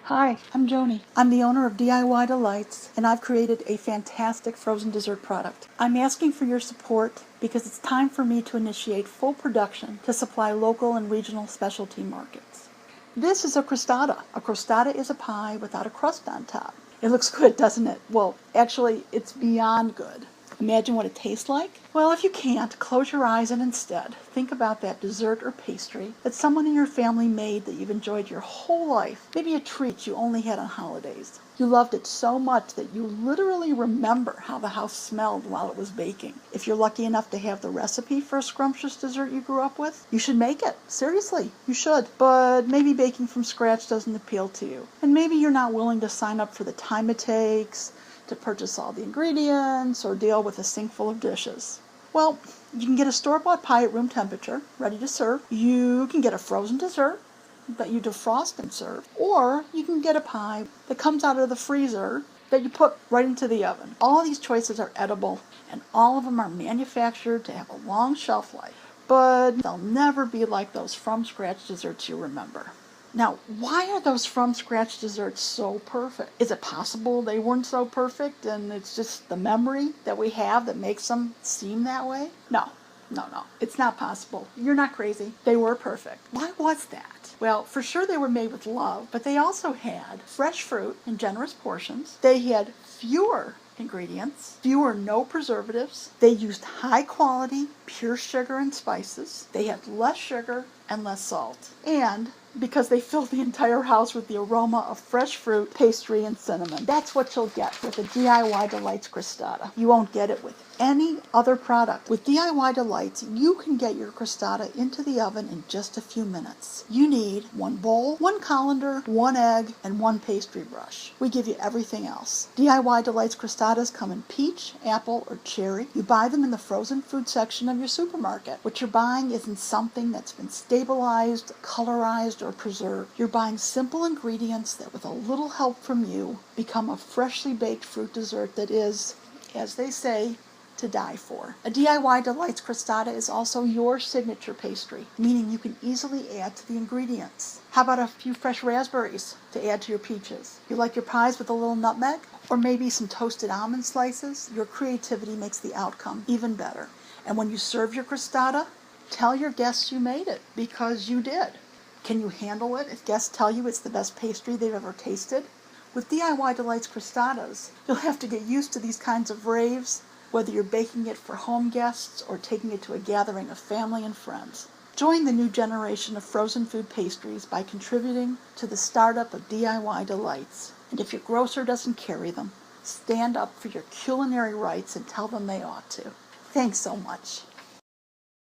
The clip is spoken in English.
Hi, I'm Joni. I'm the owner of DIY Delights, and I've created a fantastic frozen dessert product. I'm asking for your support because it's time for me to initiate full production to supply local and regional specialty markets. This is a crostata. A crostata is a pie without a crust on top. It looks good, doesn't it? Well, actually, it's beyond good. Imagine what it tastes like? Well, if you can't, close your eyes and instead think about that dessert or pastry that someone in your family made that you've enjoyed your whole life. Maybe a treat you only had on holidays. You loved it so much that you literally remember how the house smelled while it was baking. If you're lucky enough to have the recipe for a scrumptious dessert you grew up with, you should make it. Seriously, you should. But maybe baking from scratch doesn't appeal to you. And maybe you're not willing to sign up for the time it takes to purchase all the ingredients or deal with a sink full of dishes. Well, you can get a store-bought pie at room temperature, ready to serve. You can get a frozen dessert that you defrost and serve. Or you can get a pie that comes out of the freezer that you put right into the oven. All of these choices are edible, and all of them are manufactured to have a long shelf life. But they'll never be like those from-scratch desserts you remember. Now, why are those from-scratch desserts so perfect? Is it possible they weren't so perfect and it's just the memory that we have that makes them seem that way? No. It's not possible. You're not crazy. They were perfect. Why was that? Well, for sure they were made with love, but they also had fresh fruit in generous portions. They had fewer ingredients, no preservatives. They used high quality, pure sugar and spices. They had less sugar and less salt. And because they filled the entire house with the aroma of fresh fruit, pastry, and cinnamon. That's what you'll get with a DIY Delights crostata. You won't get it with any other product. With DIY Delights, you can get your crostata into the oven in just a few minutes. You need one bowl, one colander, one egg, and one pastry brush. We give you everything else. DIY Delights crostatas come in peach, apple, or cherry. You buy them in the frozen food section of your supermarket. What you're buying isn't something that's been stabilized, colorized, or preserved. You're buying simple ingredients that, with a little help from you, become a freshly baked fruit dessert that is, as they say, to die for. A DIY Delights crostata is also your signature pastry, meaning you can easily add to the ingredients. How about a few fresh raspberries to add to your peaches? You like your pies with a little nutmeg? Or maybe some toasted almond slices? Your creativity makes the outcome even better. And when you serve your crostata, tell your guests you made it, because you did. Can you handle it if guests tell you it's the best pastry they've ever tasted? With DIY Delights crostatas, you'll have to get used to these kinds of raves, whether you're baking it for home guests or taking it to a gathering of family and friends. Join the new generation of frozen food pastries by contributing to the startup of DIY Delights. And if your grocer doesn't carry them, stand up for your culinary rights and tell them they ought to. Thanks so much.